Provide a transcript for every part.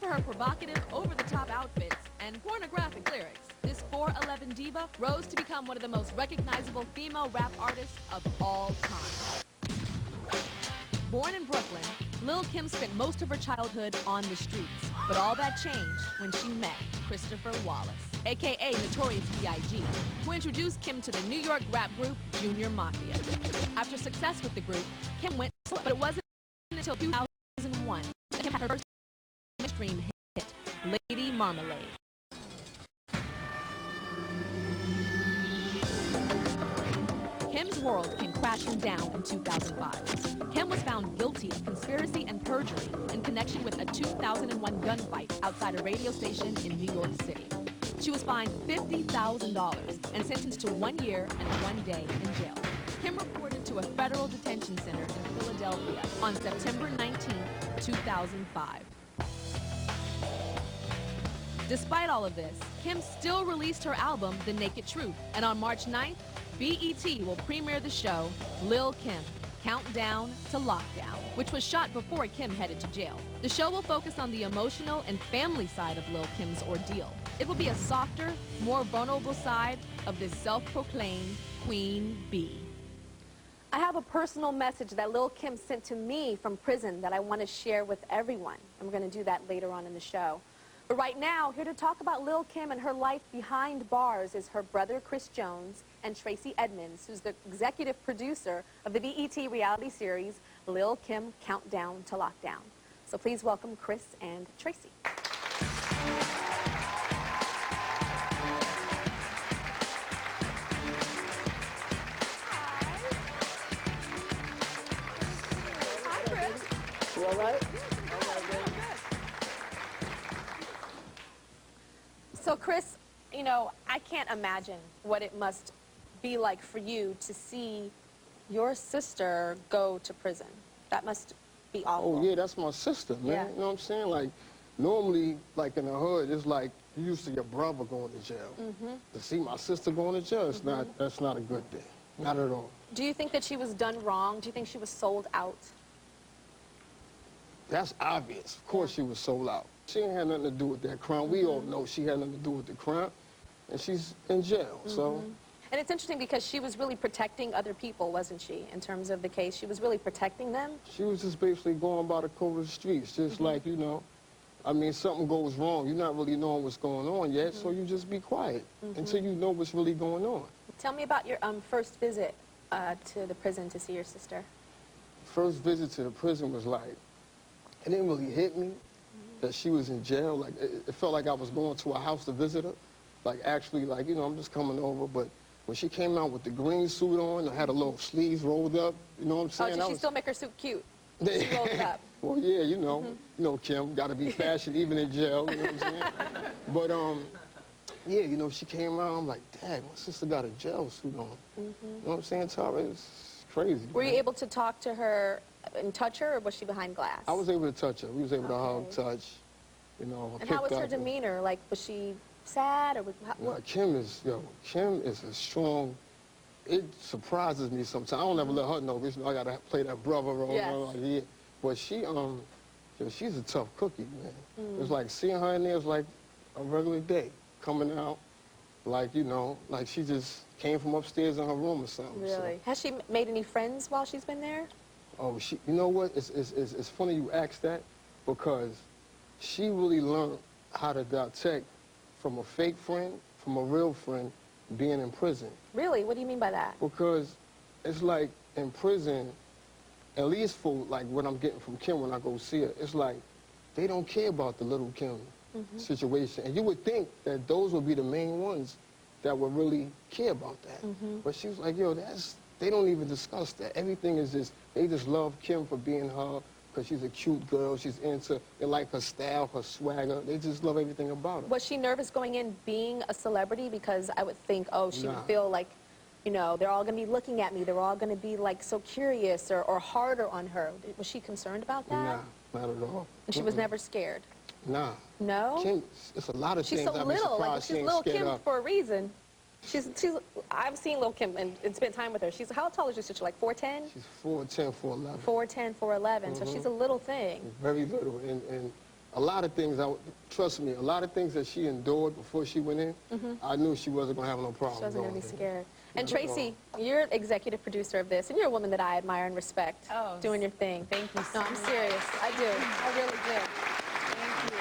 for her provocative, over-the-top outfits and pornographic lyrics, this 4'11" diva rose to become one of the most recognizable female rap artists of all time. Born in Brooklyn, Lil Kim spent most of her childhood on the streets, but all that changed when she met Christopher Wallace, aka Notorious B.I.G., who introduced Kim to the New York rap group Junior Mafia. After success with the group, Kim went solo, but it wasn't until 2001 that Kim had her first mainstream hit, Lady Marmalade. Kim's world came crashing down in 2005. Kim was found guilty of conspiracy and perjury in connection with a 2001 gunfight outside a radio station in New York City. She was fined $50,000 and sentenced to 1 year and 1 day in jail. Kim reported to a federal detention center in Philadelphia on September 19, 2005. Despite all of this, Kim still released her album, The Naked Truth, and on March 9th, BET will premiere the show, Lil Kim, Countdown to Lockdown, which was shot before Kim headed to jail. The show will focus on the emotional and family side of Lil Kim's ordeal. It will be a softer, more vulnerable side of this self-proclaimed Queen Bee. I have a personal message that Lil Kim sent to me from prison that I want to share with everyone. And we're going to do that later on in the show. But right now, here to talk about Lil Kim and her life behind bars is her brother, Chris Jones, and Tracy Edmonds, who's the executive producer of the BET reality series, Lil Kim, Countdown to Lockdown. So please welcome Chris and Tracy. Hi, Chris. You all right? So Chris, you know, I can't imagine what it must be like for you to see your sister go to prison. That must be awful. Oh, yeah, that's my sister, man. Yeah. You know what I'm saying? Like, normally, like in the hood, it's like you used to your brother going to jail. To see my sister going to jail, that's not a good thing. Not at all. Do you think that she was done wrong? Do you think she was sold out? That's obvious. Of course she was sold out. She ain't had nothing to do with that crime. We all know she had nothing to do with the crime, and she's in jail, so. And it's interesting because she was really protecting other people, wasn't she, in terms of the case? She was really protecting them? She was just basically going by the code of the streets, just like, you know, I mean, something goes wrong. You're not really knowing what's going on yet, so you just be quiet until you know what's really going on. Tell me about your first visit to the prison to see your sister. First visit to the prison was like, it didn't really hit me that she was in jail. Like, it felt like I was going to a house to visit her. Like, actually, like, you know, I'm just coming over. But when she came out with the green suit on, I had a little sleeves rolled up, you know what I'm saying? Oh, did she still make her suit cute? She rolled it up. Well, yeah, you know, Kim, got to be fashion even in jail, you know what I'm saying? But, yeah, you know, she came out, I'm like, Dad, my sister got a jail suit on. You know what I'm saying, Tyra? It's crazy. Were you able to talk to her and touch her, or was she behind glass? I was able to touch her. We was able to hug, touch, you know. And how was her demeanor? Like, was she sad, or was, Kim is a strong, it surprises me sometimes. I don't ever let her know, because, you know, I got to play that brother role. Yes. Like, yeah. But she, she's a tough cookie, man. It's like seeing her in there is like a regular day, coming out, like, you know, like she just came from upstairs in her room or something. Really? So. Has she made any friends while she's been there? Oh, you know what? It's funny you ask that, because she really learned how to detect from a fake friend, from a real friend, being in prison. Really? What do you mean by that? Because it's like in prison, at least for like what I'm getting from Kim when I go see her, it's like they don't care about the little Kim situation. And you would think that those would be the main ones that would really care about that. But she was like, yo, they don't even discuss that. Everything is just, they just love Kim for being her, because she's a cute girl, they like her style, her swagger. They just love everything about her. Was she nervous going in being a celebrity? Because I would think, oh, she would feel like, you know, they're all going to be looking at me. They're all going to be, like, so curious or harder on her. Was she concerned about that? Nah, not at all. And she was never scared? Nah. No? Kim, it's a lot of she's things so I've little. been Like, surprised she's she ain't Lil scared Kim of. for a reason. I've seen Lil Kim and spent time with her. How tall is your sister? Like 4'10"? She's 4'10", 4'11". 4'10", 4'11". So she's a little thing. Very little. And a lot of things, trust me, a lot of things that she endured before she went in, I knew she wasn't going to have no problem. She wasn't going to be in. scared. And Tracy, you're executive producer of this, and you're a woman that I admire and respect. Oh, doing your thing. Thank you so No, I'm much. serious. I do. I really do. Thank you.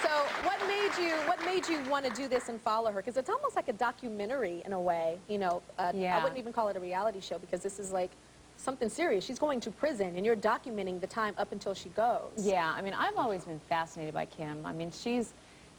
So what made you want to do this and follow her? Because it's almost like a documentary in a way. You know, Yeah. I wouldn't even call it a reality show because this is like something serious. She's going to prison, and you're documenting the time up until she goes. Yeah, I mean, I've always been fascinated by Kim. I mean, she's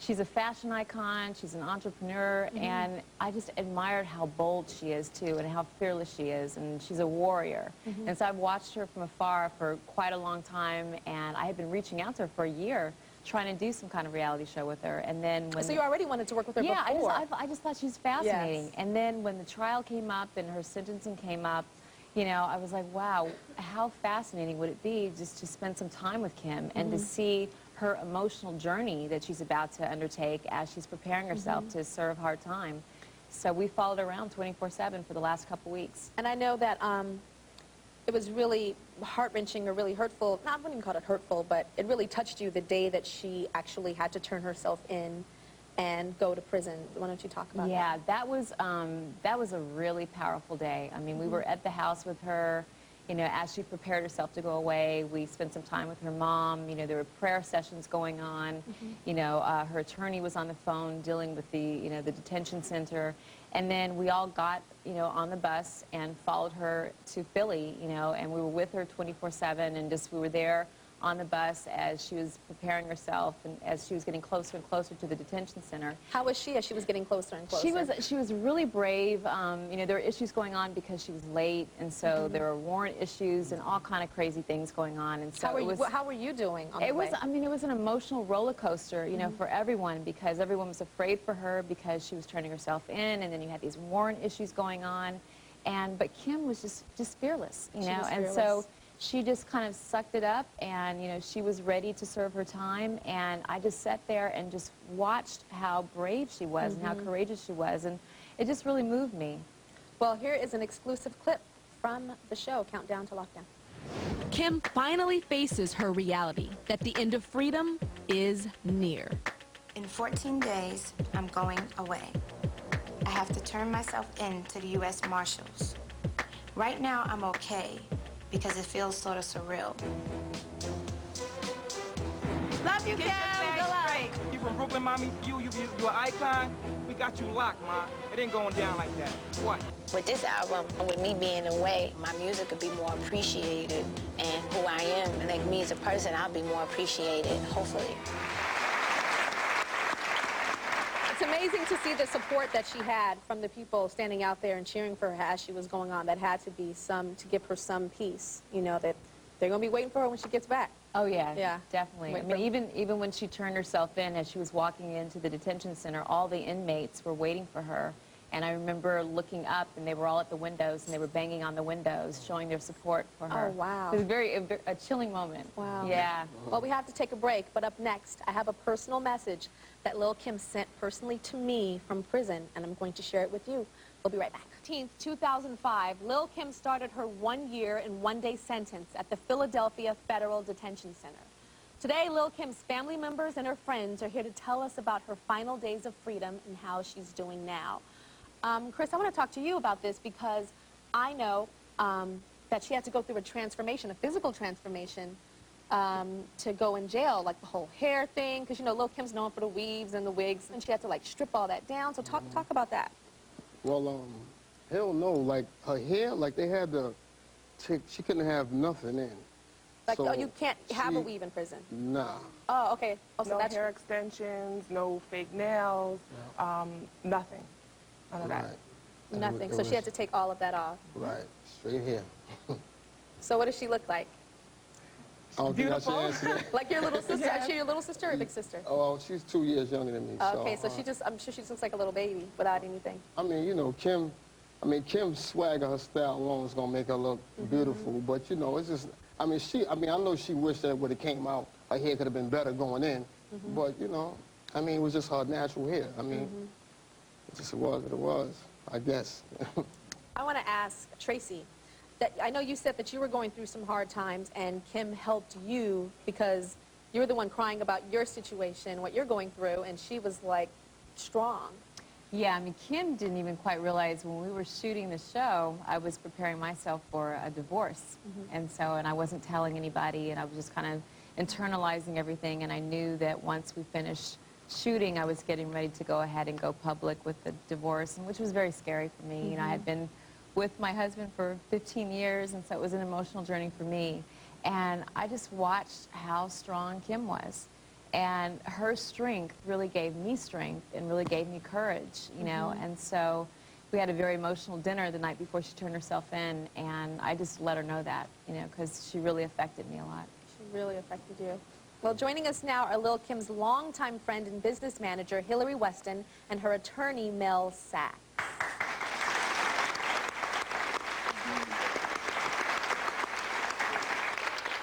a fashion icon, she's an entrepreneur, and I just admired how bold she is, too, and how fearless she is, and she's a warrior. And so I've watched her from afar for quite a long time, and I had been reaching out to her for a year, trying to do some kind of reality show with her. And then when So you already wanted to work with her yeah, before. I just thought she was fascinating. Yes. And then when the trial came up and her sentencing came up, you know, I was like, wow, how fascinating would it be just to spend some time with Kim and to see her emotional journey that she's about to undertake as she's preparing herself to serve hard time. So we followed her around 24/7 for the last couple weeks. And I know that it was really heart-wrenching or really hurtful. I wouldn't even call it hurtful, but it really touched you the day that she actually had to turn herself in and go to prison. Why don't you talk about that? Yeah, that was a really powerful day. I mean, we were at the house with her, you know, as she prepared herself to go away. We spent some time with her mom. You know, there were prayer sessions going on. You know, her attorney was on the phone dealing with the, you know, the detention center. And then we all got, you know, on the bus and followed her to Philly, you know, and we were with her 24/7 and just we were there on the bus as she was preparing herself and as she was getting closer and closer to the detention center. How was she as she was getting closer and closer? She was really brave. You know, there were issues going on because she was late, and so there were warrant issues and all kind of crazy things going on. And so How were you doing on the way? I mean, it was an emotional roller coaster, you know, for everyone because everyone was afraid for her because she was turning herself in, and then you had these warrant issues going on, but Kim was just fearless, you know, and so she just kind of sucked it up, and you know, she was ready to serve her time, and I just sat there and just watched how brave she was and how courageous she was, and it just really moved me. Well, here is an exclusive clip from the show, Countdown to Lockdown. Kim finally faces her reality that the end of freedom is near. In 14 days, I'm going away. I have to turn myself in to the U.S. Marshals. Right now, I'm okay because it feels sort of surreal. Love you, Kim. Go out. You from Brooklyn, mommy? You an icon? We got you locked, ma. It ain't going down like that. What? With this album, and with me being away, my music could be more appreciated, and who I am, and like me as a person, I'll be more appreciated, hopefully. It's amazing to see the support that she had from the people standing out there and cheering for her as she was going on. That had to be to give her some peace, you know, that they're going to be waiting for her when she gets back. Oh yeah, Yeah. definitely. Wait I mean, even when she turned herself in, as she was walking into the detention center, all the inmates were waiting for her. And I remember looking up, and they were all at the windows, and they were banging on the windows, showing their support for her. Oh, wow. It was a chilling moment. Wow. Yeah. Well, we have to take a break, but up next, I have a personal message that Lil Kim sent personally to me from prison, and I'm going to share it with you. We'll be right back. 2005, Lil Kim started her 1 year and 1 day sentence at the Philadelphia Federal Detention Center. Today, Lil Kim's family members and her friends are here to tell us about her final days of freedom and how she's doing now. Chris, I want to talk to you about this because I know that she had to go through a transformation, a physical transformation, to go in jail, like the whole hair thing, because, you know, Lil Kim's known for the weaves and the wigs, and she had to, like, strip all that down. So talk about that. Well, hell no, like her hair, like they had to take, she couldn't have nothing in. Like, So oh, you can't have a she- weave in prison. Nah. Oh, okay. Oh, so No that's hair extensions, no fake nails, nothing. None of that. Right. nothing. It So she had was- to take all of that off. Right, straight here. So what does she look like? I don't think I should Beautiful. answer that. Like your little sister? Yes. Is she your little sister or big sister? Oh, she's 2 years younger than me. Okay, so she just, I'm sure she just looks like a little baby without anything. I mean, you know, Kim's swagger, her style alone is gonna make her look beautiful. But you know, it's just, I know she wished that it would have came out. Her hair could have been better going in. But you know, I mean, it was just her natural hair. I mean, it just was what it was, I guess. I want to ask Tracy, that I know you said that you were going through some hard times and Kim helped you because You were the one crying about your situation, what you're going through, and she was like strong. Yeah, I mean, Kim didn't even quite realize when we were shooting the show, I was preparing myself for a divorce. And I wasn't telling anybody, and I was just kind of internalizing everything, and I knew that once we finished shooting, I was getting ready to go ahead and go public with the divorce, and which was very scary for me. You know, I had been with my husband for 15 years, and so it was an emotional journey for me. And I just watched how strong Kim was. And her strength really gave me strength and really gave me courage, you know. And so we had a very emotional dinner the night before she turned herself in, and I just let her know that, you know, because she really affected me a lot. She really affected you. Well, joining us now are Lil Kim's longtime friend and business manager, Hillary Weston, and her attorney, Mel Sachs.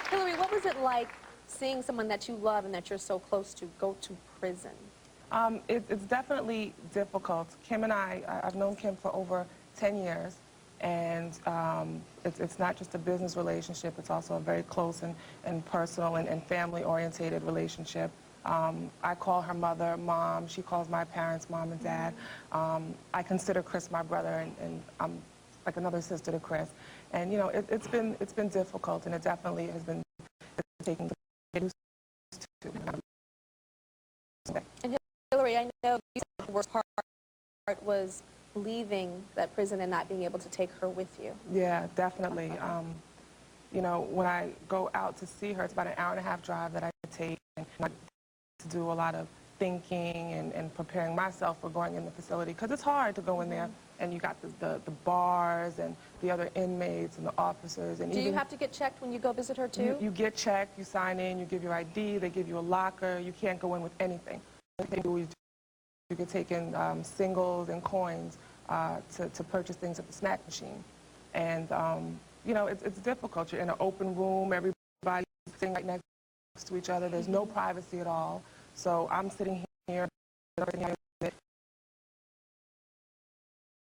Hillary, what was it like seeing someone that you love and that you're so close to go to prison? It's definitely difficult. Kim and I've known Kim for over 10 years, and it's not just a business relationship, it's also a very close and personal and family-orientated relationship. I call her mother, mom. She calls my parents mom and dad. I consider Chris my brother, and I'm like another sister to Chris. And you know, it's been difficult, and it definitely has been taking the used to. And Hillary, I know you said the worst part was leaving that prison and not being able to take her with you. Yeah, definitely. You know, when I go out to see her, it's about an hour-and-a-half drive that I take, and I to do a lot of thinking and preparing myself for going in the facility, because it's hard to go in there and you got the bars and the other inmates and the officers. And do you have to get checked when you go visit her too? You get checked, you sign in, you give your ID, they give you a locker. You can't go in with anything. You can take in singles and coins to purchase things at the snack machine. And you know, it's difficult. You're in an open room, everybody's sitting right next to each other. There's no privacy at all. So I'm sitting here, you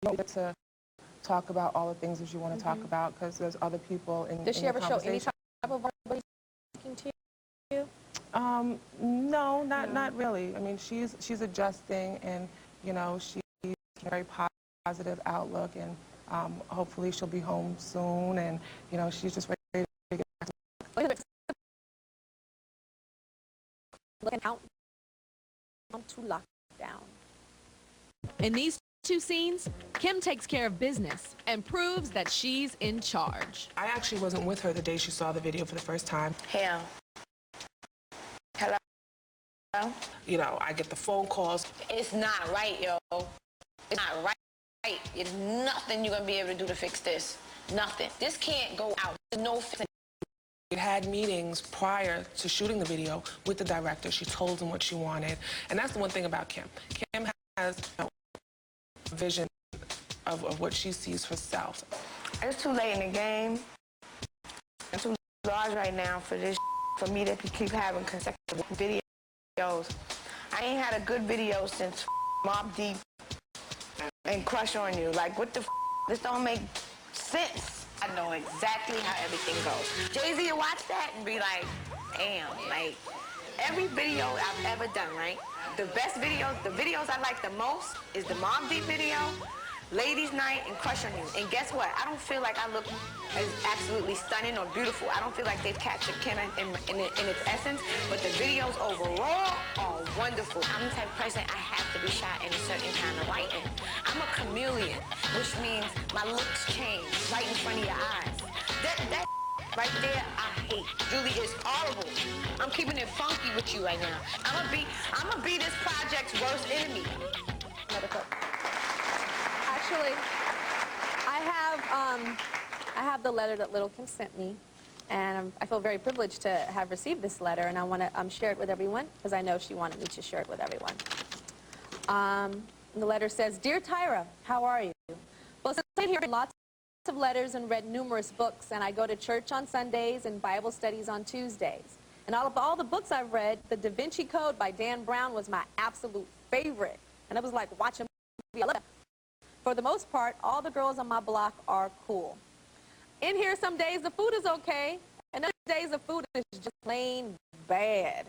don't get to talk about all the things that you want to talk about, because there's other people in Does she ever show any type of vulnerability to you? No, not really. I mean, she's adjusting, and you know, she's a very positive outlook, and hopefully she'll be home soon, and you know, she's just ready to get back to Looking out to lockdown. In these two scenes, Kim takes care of business and proves that she's in charge. I actually wasn't with her the day she saw the video for the first time. Hell. Hello? You know, I get the phone calls. It's not right, yo. It's not right. There's nothing you're going to be able to do to fix this. Nothing. This can't go out. There's no fixing. We had meetings prior to shooting the video with the director. She told him what she wanted. And that's the one thing about Kim. Kim has a vision of what she sees herself. It's too late in the game. It's too large right now for this, for me to keep having consecutive videos. I ain't had a good video since Mobb Deep and Crush on You. Like, what the this don't make sense. I know exactly how everything goes. Jay-Z will watch that and be like, damn, like, every video I've ever done, right? The best videos, the videos I like the most is the Mobb Deep video, Ladies Night, and Crush on You. And guess what? I don't feel like I look as absolutely stunning or beautiful. I don't feel like they've captured Kim in its essence, but the videos overall are wonderful. I'm the type of person, I have to be shot in a certain kind of lighting. I'm a chameleon, which means my looks change right in front of your eyes. That right there, I hate. Julie, is horrible. I'm keeping it funky with you right now. I'm gonna be this project's worst enemy. Actually, I have the letter that Lil Kim sent me, and I feel very privileged to have received this letter, and I want to share it with everyone, because I know she wanted me to share it with everyone. The letter says, "Dear Tyra, how are you? Well, since I've heard lots of letters and read numerous books, and I go to church on Sundays and Bible studies on Tuesdays. And out of all the books I've read, The Da Vinci Code by Dan Brown was my absolute favorite. And it was like watching a movie. For the most part, all the girls on my block are cool. In here, some days the food is okay, and other days the food is just plain bad.